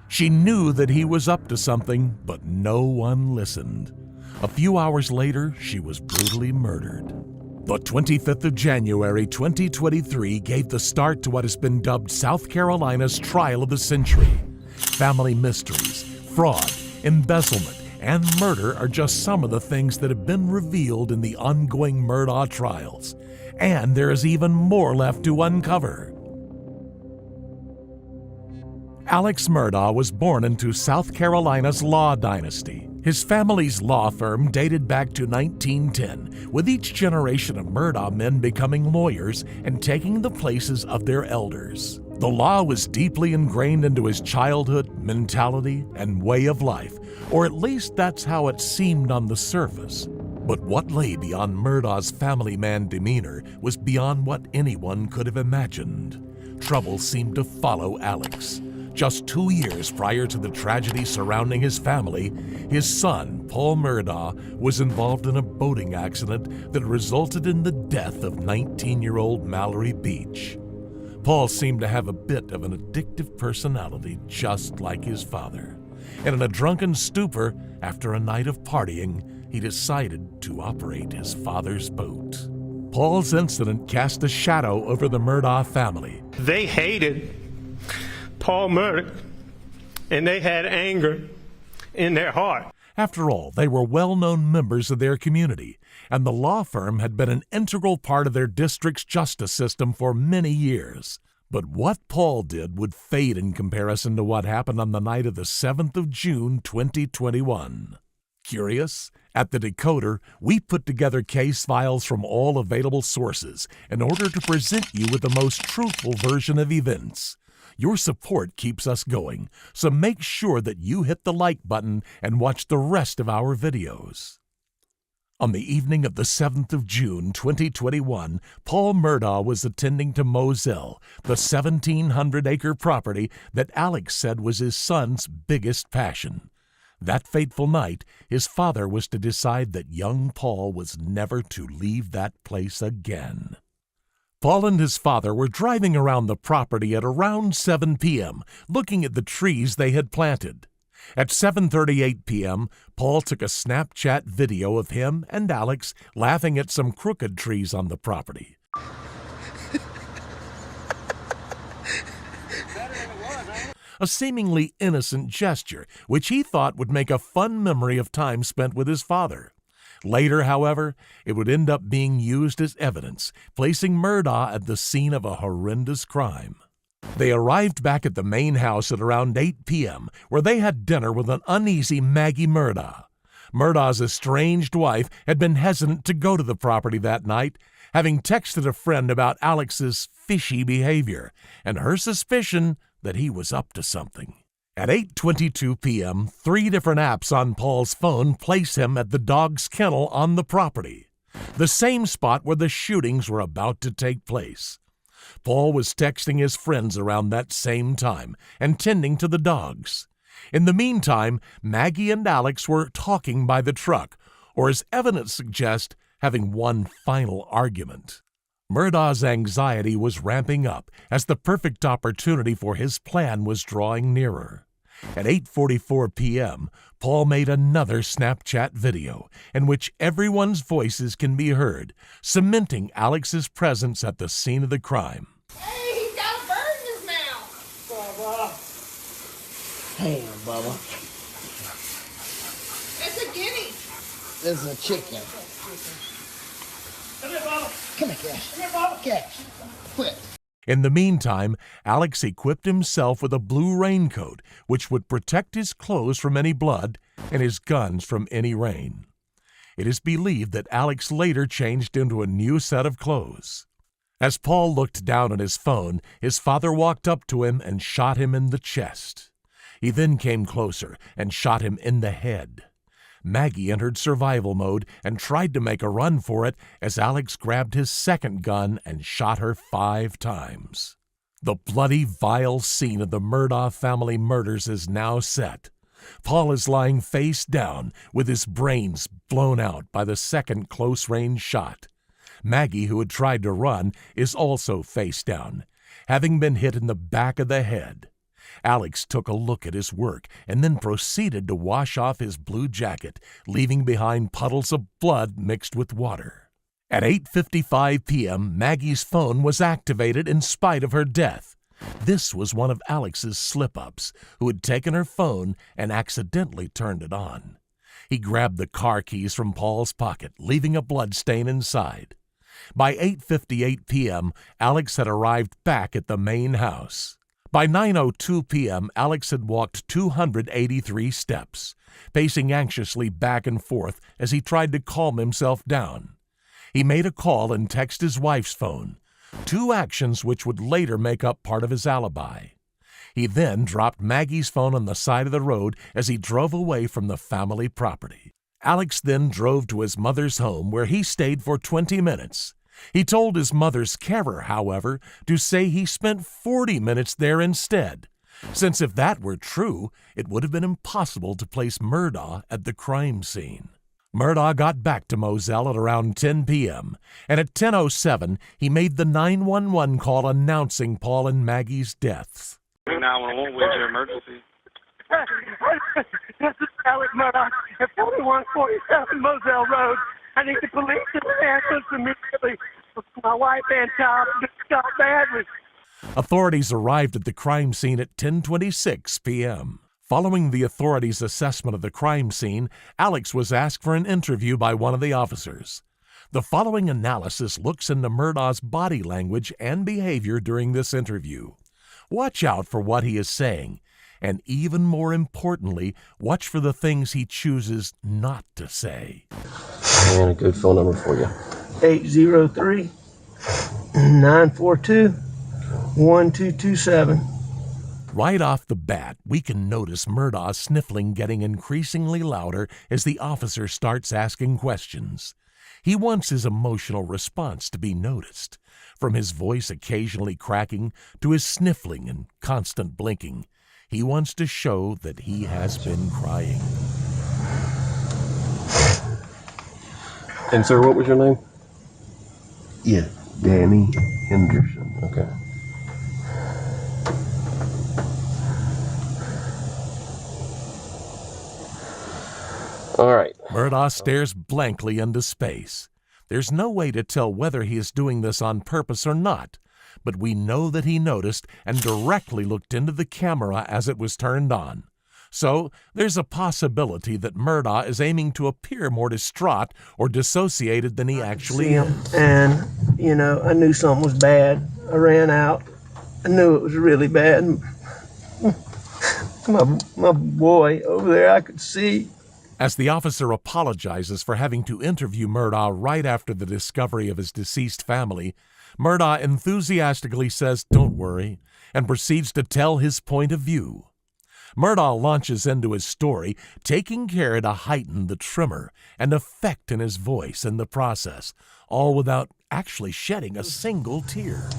She knew that he was up to something, but no one listened. A few hours later, she was brutally murdered. The 25th of January, 2023 gave the start to what has been dubbed South Carolina's trial of the century. Family mysteries, fraud, embezzlement, and murder are just some of the things that have been revealed in the ongoing Murdaugh trials. And there is even more left to uncover. Alex Murdaugh was born into South Carolina's law dynasty. His family's law firm dated back to 1910, with each generation of Murdaugh men becoming lawyers and taking the places of their elders. The law was deeply ingrained into his childhood, mentality, and way of life, or at least that's how it seemed on the surface. But what lay beyond Murdaugh's family man demeanor was beyond what anyone could have imagined. Trouble seemed to follow Alex. Just 2 years prior to the tragedy surrounding his family, his son, Paul Murdaugh, was involved in a boating accident that resulted in the death of 19-year-old Mallory Beach. Paul seemed to have a bit of an addictive personality, just like his father. And in a drunken stupor, after a night of partying, he decided to operate his father's boat. Paul's incident cast a shadow over the Murdaugh family. They hated Paul Murdaugh, and they had anger in their heart. After all, they were well-known members of their community, and the law firm had been an integral part of their district's justice system for many years. But what Paul did would fade in comparison to what happened on the night of the 7th of June, 2021. Curious? At the Decoder, we put together case files from all available sources in order to present you with the most truthful version of events. Your support keeps us going, so make sure that you hit the like button and watch the rest of our videos. On the evening of the 7th of June, 2021, Paul Murdaugh was attending to Moselle, the 1,700-acre property that Alex said was his son's biggest passion. That fateful night, his father was to decide that young Paul was never to leave that place again. Paul and his father were driving around the property at around 7 p.m., looking at the trees they had planted. At 7:38 p.m., Paul took a Snapchat video of him and Alex laughing at some crooked trees on the property. A seemingly innocent gesture, which he thought would make a fun memory of time spent with his father. Later, however, it would end up being used as evidence, placing Murdaugh at the scene of a horrendous crime. They arrived back at the main house at around 8 p.m., where they had dinner with an uneasy Maggie Murdaugh. Murdaugh's estranged wife had been hesitant to go to the property that night, having texted a friend about Alex's fishy behavior, and her suspicion that he was up to something. At 8:22 p.m., 3 different apps on Paul's phone place him at the dog's kennel on the property, the same spot where the shootings were about to take place. Paul was texting his friends around that same time and tending to the dogs. In the meantime, Maggie and Alex were talking by the truck, or as evidence suggests, having one final argument. Murdaugh's anxiety was ramping up as the perfect opportunity for his plan was drawing nearer. At 8:44 p.m., Paul made another Snapchat video in which everyone's voices can be heard, cementing Alex's presence at the scene of the crime. Hey, he's got a bird in his mouth! Bubba. Hey, Bubba. It's a guinea. This is a chicken. Come here, Bubba. Come here, Cash. Come here, Bubba. Cash. Quit. In the meantime, Alex equipped himself with a blue raincoat, which would protect his clothes from any blood and his guns from any rain. It is believed that Alex later changed into a new set of clothes. As Paul looked down at his phone, his father walked up to him and shot him in the chest. He then came closer and shot him in the head. Maggie entered survival mode and tried to make a run for it as Alex grabbed his second gun and shot her 5 times. The bloody, vile scene of the Murdaugh family murders is now set. Paul is lying face down with his brains blown out by the second close-range shot. Maggie, who had tried to run, is also face down, having been hit in the back of the head. Alex took a look at his work and then proceeded to wash off his blue jacket, leaving behind puddles of blood mixed with water. At 8:55 p.m., Maggie's phone was activated in spite of her death. This was one of Alex's slip-ups, who had taken her phone and accidentally turned it on. He grabbed the car keys from Paul's pocket, leaving a blood stain inside. By 8:58 p.m., Alex had arrived back at the main house. By 9:02 p.m., Alex had walked 283 steps, pacing anxiously back and forth as he tried to calm himself down. He made a call and texted his wife's phone, two actions which would later make up part of his alibi. He then dropped Maggie's phone on the side of the road as he drove away from the family property. Alex then drove to his mother's home, where he stayed for 20 minutes. He told his mother's carer, however, to say he spent 40 minutes there instead, since if that were true, it would have been impossible to place Murdaugh at the crime scene. Murdaugh got back to Moselle at around 10 p.m., and at 10:07, he made the 911 call announcing Paul and Maggie's deaths. 911, where's your emergency? This is Alex Murdaugh at 4147 Moselle Road. I need the police to answer immediately. My wife and child just shot badly. Authorities arrived at the crime scene at 10:26 p.m. Following the authorities' assessment of the crime scene, Alex was asked for an interview by one of the officers. The following analysis looks into Murdaugh's body language and behavior during this interview. Watch out for what he is saying, and even more importantly, watch for the things he chooses not to say. And a good phone number for you. 803-942-1227. Right off the bat, we can notice Murdaugh's sniffling getting increasingly louder as the officer starts asking questions. He wants his emotional response to be noticed, from his voice occasionally cracking to his sniffling and constant blinking. He wants to show that he has been crying. And sir, what was your name? Yeah, Danny Henderson. Okay. All right. Murdaugh stares blankly into space. There's no way to tell whether he is doing this on purpose or not, but we know that he noticed and directly looked into the camera as it was turned on. So there's a possibility that Murdaugh is aiming to appear more distraught or dissociated than he actually is. And, I knew something was bad. I ran out. I knew it was really bad. My boy over there, I could see. As the officer apologizes for having to interview Murdaugh right after the discovery of his deceased family, Murdaugh enthusiastically says, "Don't worry," and proceeds to tell his point of view. Murdaugh launches into his story, taking care to heighten the tremor and effect in his voice in the process, all without actually shedding a single tear.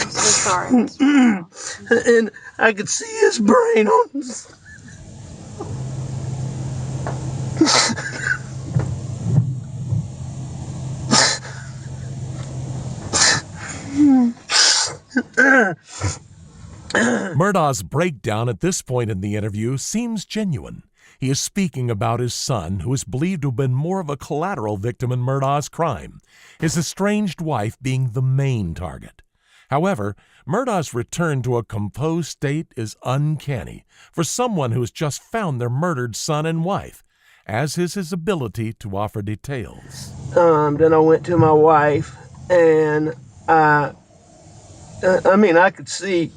Sorry. And I could see his brain on his... Murdaugh's breakdown at this point in the interview seems genuine. He is speaking about his son, who is believed to have been more of a collateral victim in Murdaugh's crime, his estranged wife being the main target. However, Murdaugh's return to a composed state is uncanny for someone who has just found their murdered son and wife, as is his ability to offer details. Then I went to my wife, and I could see.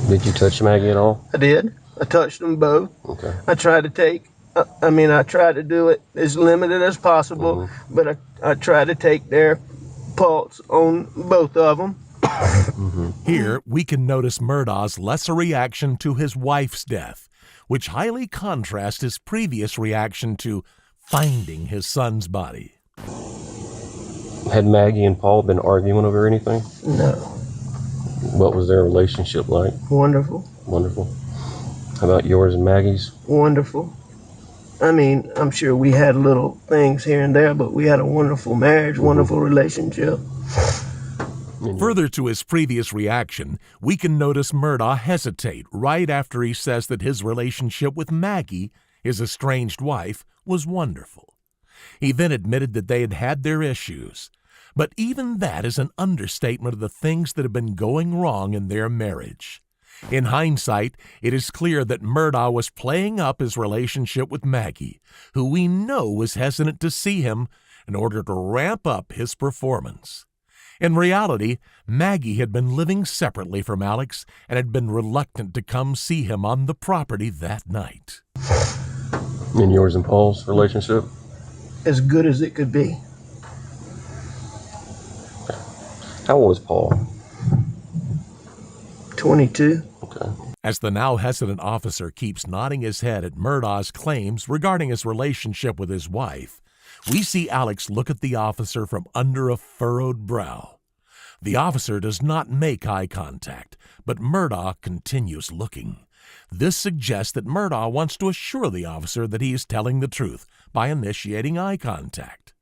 Did you touch Maggie at all? I did. I touched them both. Okay. I tried to do it as limited as possible, but I tried to take their pulse on both of them. Here, we can notice Murdaugh's lesser reaction to his wife's death, which highly contrasts his previous reaction to finding his son's body. Had Maggie and Paul been arguing over anything? No. What was their relationship like? Wonderful. Wonderful. How about yours and Maggie's? Wonderful. I mean, I'm sure we had little things here and there, but we had a wonderful marriage, wonderful relationship. Further to his previous reaction, we can notice Murdaugh hesitate right after he says that his relationship with Maggie, his estranged wife, was wonderful. He then admitted that they had had their issues, but even that is an understatement of the things that have been going wrong in their marriage. In hindsight, it is clear that Murdaugh was playing up his relationship with Maggie, who we know was hesitant to see him in order to ramp up his performance. In reality, Maggie had been living separately from Alex and had been reluctant to come see him on the property that night. And yours and Paul's relationship? As good as it could be. How old was Paul? 22. Okay. As the now hesitant officer keeps nodding his head at Murdaugh's claims regarding his relationship with his wife, we see Alex look at the officer from under a furrowed brow. The officer does not make eye contact, but Murdaugh continues looking. This suggests that Murdaugh wants to assure the officer that he is telling the truth by initiating eye contact.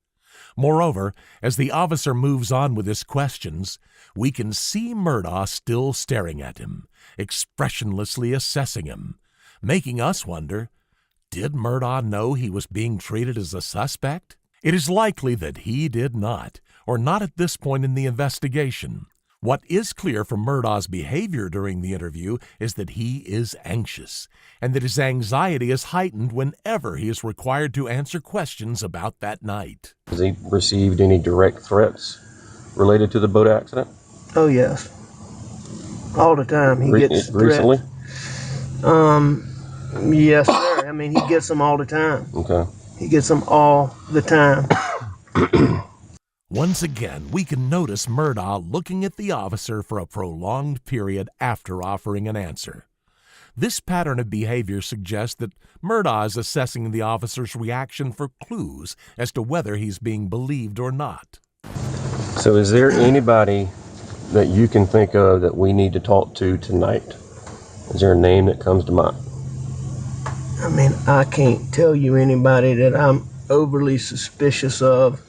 Moreover, as the officer moves on with his questions, we can see Murdaugh still staring at him, expressionlessly assessing him, making us wonder, did Murdaugh know he was being treated as a suspect? It is likely that he did not, or not at this point in the investigation. What is clear from Murdaugh's behavior during the interview is that he is anxious, and that his anxiety is heightened whenever he is required to answer questions about that night. Has he received any direct threats related to the boat accident? Oh, yes. All the time he gets recently? Yes, sir. I mean, he gets them all the time. Okay. He gets them all the time. Once again, we can notice Murdaugh looking at the officer for a prolonged period after offering an answer. This pattern of behavior suggests that Murdaugh is assessing the officer's reaction for clues as to whether he's being believed or not. So is there anybody that you can think of that we need to talk to tonight? Is there a name that comes to mind? I mean, I can't tell you anybody that I'm overly suspicious of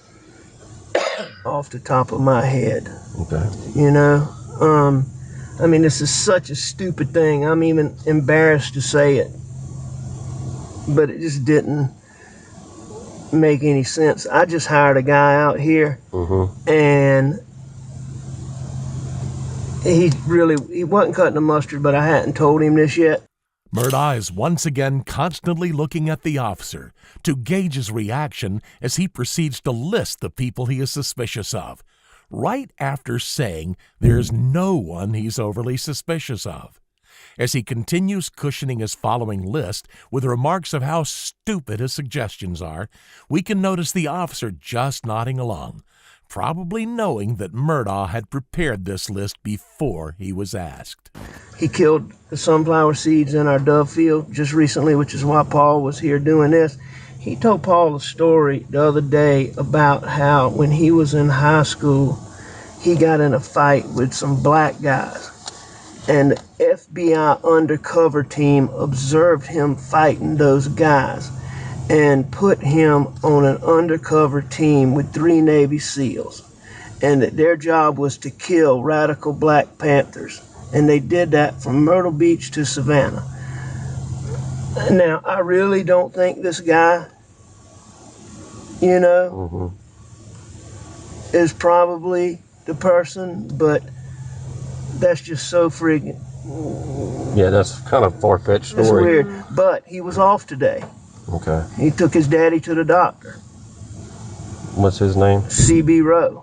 off the top of my head. Okay. You know? I mean, this is such a stupid thing. I'm even embarrassed to say it. But it just didn't make any sense. I just hired a guy out here, and he wasn't cutting the mustard, but I hadn't told him this yet. Murdaugh is once again constantly looking at the officer to gauge his reaction as he proceeds to list the people he is suspicious of, right after saying there's no one he's overly suspicious of. As he continues cushioning his following list with remarks of how stupid his suggestions are, we can notice the officer just nodding along, probably knowing that Murdaugh had prepared this list before he was asked. He killed the sunflower seeds in our dove field just recently, which is why Paul was here doing this. He told Paul a story the other day about how when he was in high school, he got in a fight with some black guys. And the FBI undercover team observed him fighting those guys and put him on an undercover team with 3 Navy SEALs. And that their job was to kill radical Black Panthers. And they did that from Myrtle Beach to Savannah. Now, I really don't think this guy, you know, is probably the person, but that's just so freaking... Yeah, that's kind of far-fetched story. It's weird, but he was off today. Okay. He took his daddy to the doctor. What's his name? C.B. Rowe.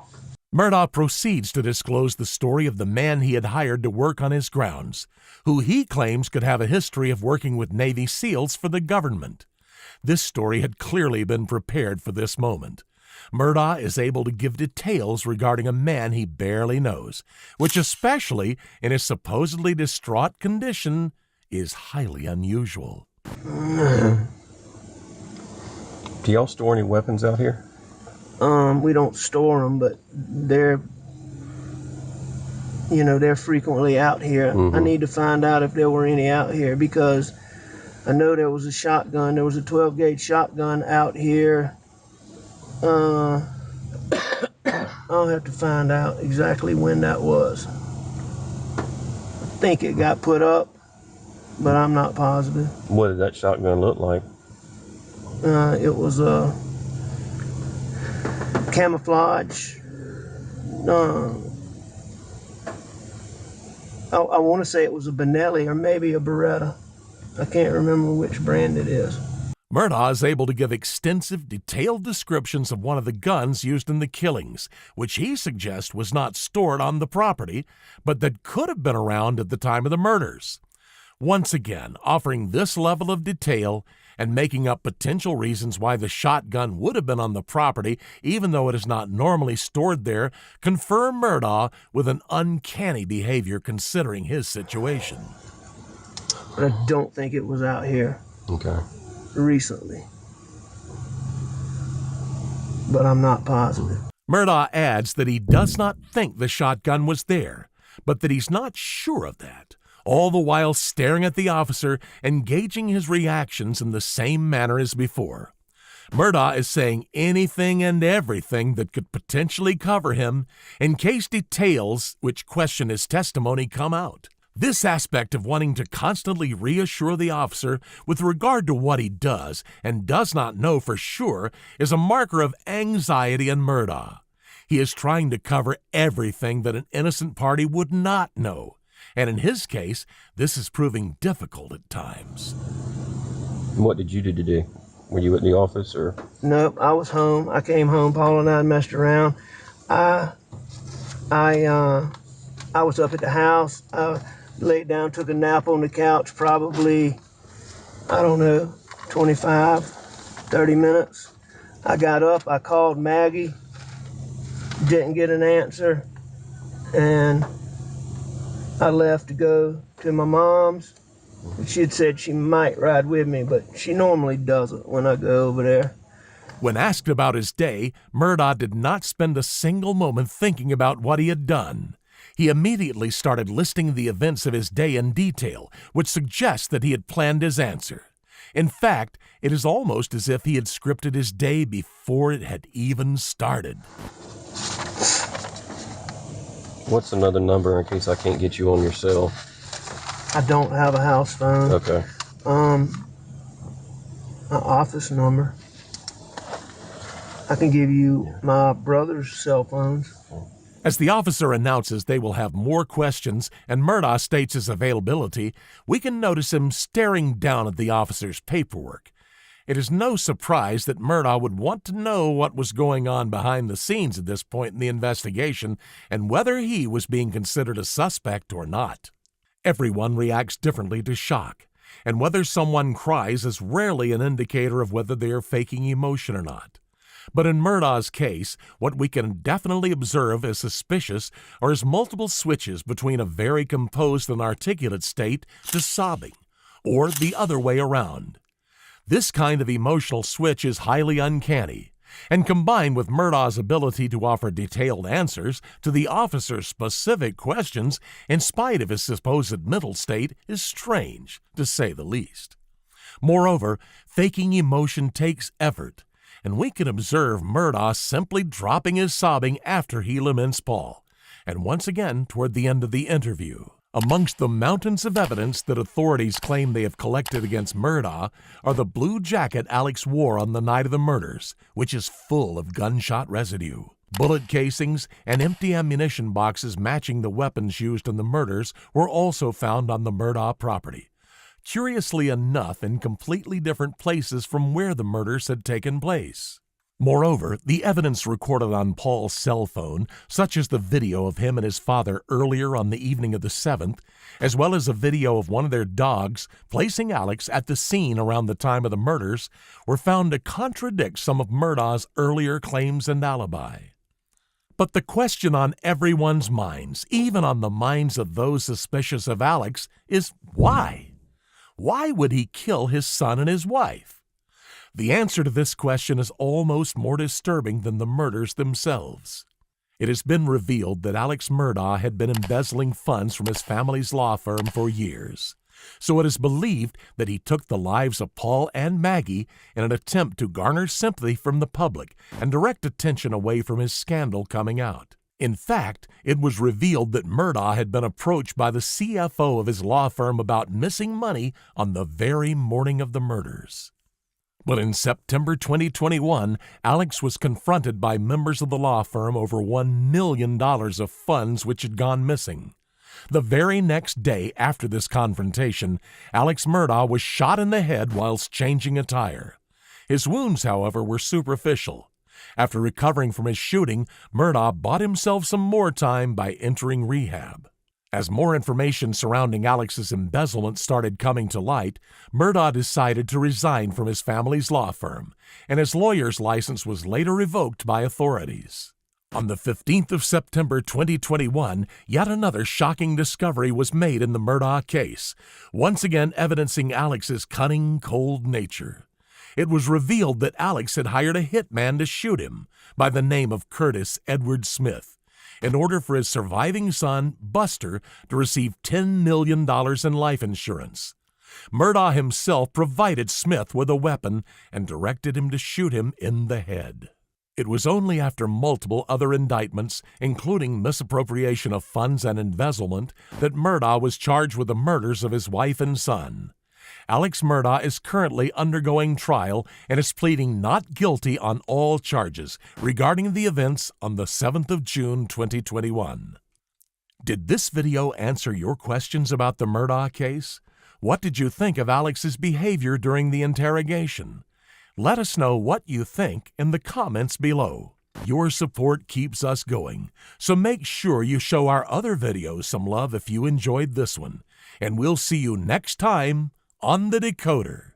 Murdaugh proceeds to disclose the story of the man he had hired to work on his grounds, who he claims could have a history of working with Navy SEALs for the government. This story had clearly been prepared for this moment. Murdaugh is able to give details regarding a man he barely knows, which, especially in his supposedly distraught condition, is highly unusual. Do y'all store any weapons out here? We don't store them, but they're frequently out here. I need to find out if there were any out here, because I know there was a shotgun. There was a 12-gauge shotgun out here. I'll have to find out exactly when that was. I think it got put up, but I'm not positive. What did that shotgun look like? It was a camouflage. I want to say it was a Benelli or maybe a Beretta. I can't remember which brand it is. Murdaugh is able to give extensive, detailed descriptions of one of the guns used in the killings, which he suggests was not stored on the property, but that could have been around at the time of the murders. Once again, offering this level of detail and making up potential reasons why the shotgun would have been on the property, even though it is not normally stored there, confirm Murdaugh with an uncanny behavior considering his situation. But I don't think it was out here. Okay. Recently. But I'm not positive. Murdaugh adds that he does not think the shotgun was there, but that he's not sure of that, all the while staring at the officer and gauging his reactions in the same manner as before. Murdaugh is saying anything and everything that could potentially cover him in case details which question his testimony come out. This aspect of wanting to constantly reassure the officer with regard to what he does and does not know for sure is a marker of anxiety in Murdaugh. He is trying to cover everything that an innocent party would not know, and in his case, this is proving difficult at times. What did you do today? Were you at the office or? Nope, I was home. I came home. Paul and I messed around. I was up at the house. Laid down, took a nap on the couch, probably, 25, 30 minutes. I got up, I called Maggie, didn't get an answer, and I left to go to my mom's. She had said she might ride with me, but she normally doesn't when I go over there. When asked about his day, Murdaugh did not spend a single moment thinking about what he had done. He immediately started listing the events of his day in detail, which suggests that he had planned his answer. In fact, it is almost as if he had scripted his day before it had even started. What's another number in case I can't get you on your cell? I don't have a house phone. Okay. An office number. I can give you my brother's cell phones. As the officer announces they will have more questions and Murdaugh states his availability, we can notice him staring down at the officer's paperwork. It is no surprise that Murdaugh would want to know what was going on behind the scenes at this point in the investigation and whether he was being considered a suspect or not. Everyone reacts differently to shock, and whether someone cries is rarely an indicator of whether they are faking emotion or not. But in Murdaugh's case, what we can definitely observe as suspicious are his multiple switches between a very composed and articulate state to sobbing, or the other way around. This kind of emotional switch is highly uncanny, and combined with Murdaugh's ability to offer detailed answers to the officer's specific questions in spite of his supposed mental state is strange, to say the least. Moreover, faking emotion takes effort, and we can observe Murdaugh simply dropping his sobbing after he laments Paul, and once again toward the end of the interview. Amongst the mountains of evidence that authorities claim they have collected against Murdaugh are the blue jacket Alex wore on the night of the murders, which is full of gunshot residue. Bullet casings and empty ammunition boxes matching the weapons used in the murders were also found on the Murdaugh property. Curiously enough, in completely different places from where the murders had taken place. Moreover, the evidence recorded on Paul's cell phone, such as the video of him and his father earlier on the evening of the 7th, as well as a video of one of their dogs placing Alex at the scene around the time of the murders, were found to contradict some of Murdaugh's earlier claims and alibi. But the question on everyone's minds, even on the minds of those suspicious of Alex, is why? Why would he kill his son and his wife? The answer to this question is almost more disturbing than the murders themselves. It has been revealed that Alex Murdaugh had been embezzling funds from his family's law firm for years. So it is believed that he took the lives of Paul and Maggie in an attempt to garner sympathy from the public and direct attention away from his scandal coming out. In fact, it was revealed that Murdaugh had been approached by the CFO of his law firm about missing money on the very morning of the murders. But in September 2021, Alex was confronted by members of the law firm over $1 million of funds which had gone missing. The very next day after this confrontation, Alex Murdaugh was shot in the head whilst changing a tire. His wounds, however, were superficial. After recovering from his shooting, Murdaugh bought himself some more time by entering rehab. As more information surrounding Alex's embezzlement started coming to light, Murdaugh decided to resign from his family's law firm, and his lawyer's license was later revoked by authorities. On the 15th of September 2021, yet another shocking discovery was made in the Murdaugh case, once again evidencing Alex's cunning, cold nature. It was revealed that Alex had hired a hitman to shoot him, by the name of Curtis Edward Smith, in order for his surviving son, Buster, to receive $10 million in life insurance. Murdaugh himself provided Smith with a weapon and directed him to shoot him in the head. It was only after multiple other indictments, including misappropriation of funds and embezzlement, that Murdaugh was charged with the murders of his wife and son. Alex Murdaugh is currently undergoing trial and is pleading not guilty on all charges regarding the events on the 7th of June 2021. Did this video answer your questions about the Murdaugh case? What did you think of Alex's behavior during the interrogation? Let us know what you think in the comments below. Your support keeps us going, so make sure you show our other videos some love if you enjoyed this one. And we'll see you next time on The Decoder.